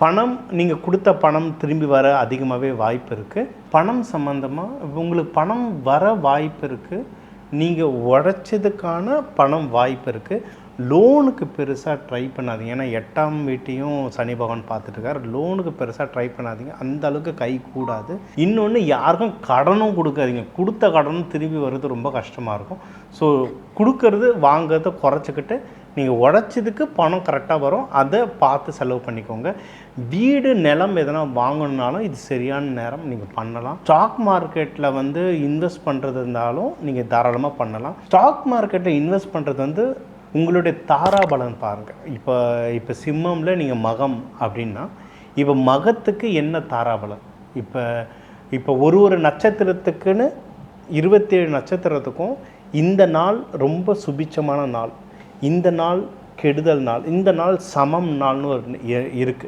பணம் நீங்கள் கொடுத்த பணம் திரும்பி வர அதிகமாகவே வாய்ப்பு இருக்குது. பணம் சம்மந்தமாக உங்களுக்கு பணம் வர வாய்ப்பு இருக்குது. நீங்கள் உழைச்சதுக்கான பணம் வாய்ப்பு இருக்குது. லோனுக்கு பெருசாக ட்ரை பண்ணாதீங்க. ஏன்னா 8ஆம் வீட்டையும் சனி பகவான் பார்த்துட்ருக்கார். லோனுக்கு பெருசாக ட்ரை பண்ணாதீங்க, அந்த அளவுக்கு கை கூடாது. இன்னொன்று, யாருக்கும் கடனும் கொடுக்காதீங்க. கொடுத்த கடனும் திரும்பி வர்றது ரொம்ப கஷ்டமாக இருக்கும். ஸோ கொடுக்கறது வாங்கிறத குறைச்சிக்கிட்டு நீங்கள் உழைச்சதுக்கு பணம் கரெக்டாக வரும், அதை பார்த்து செலவு பண்ணிக்கோங்க. வீடு நிலம் எதனா வாங்கணுன்னாலும் இது சரியான நேரம், நீங்கள் பண்ணலாம். ஸ்டாக் மார்க்கெட்டில் இன்வெஸ்ட் பண்ணுறது இருந்தாலும் நீங்கள் தாராளமாக பண்ணலாம். ஸ்டாக் மார்க்கெட்டில் இன்வெஸ்ட் பண்ணுறது உங்களுடைய தாராபலன் பாருங்கள். இப்போ சிம்மமில் நீங்கள் மகம் அப்படின்னா, இப்போ மகத்துக்கு என்ன தாராபலன்? இப்போ ஒரு நட்சத்திரத்துக்குன்னு 27 நட்சத்திரத்துக்கும் இந்த நாள் ரொம்ப சுபிட்சமான நாள், இந்த நாள் கெடுதல் நாள், இந்த நாள் சமம் நாள்னு இருக்குது.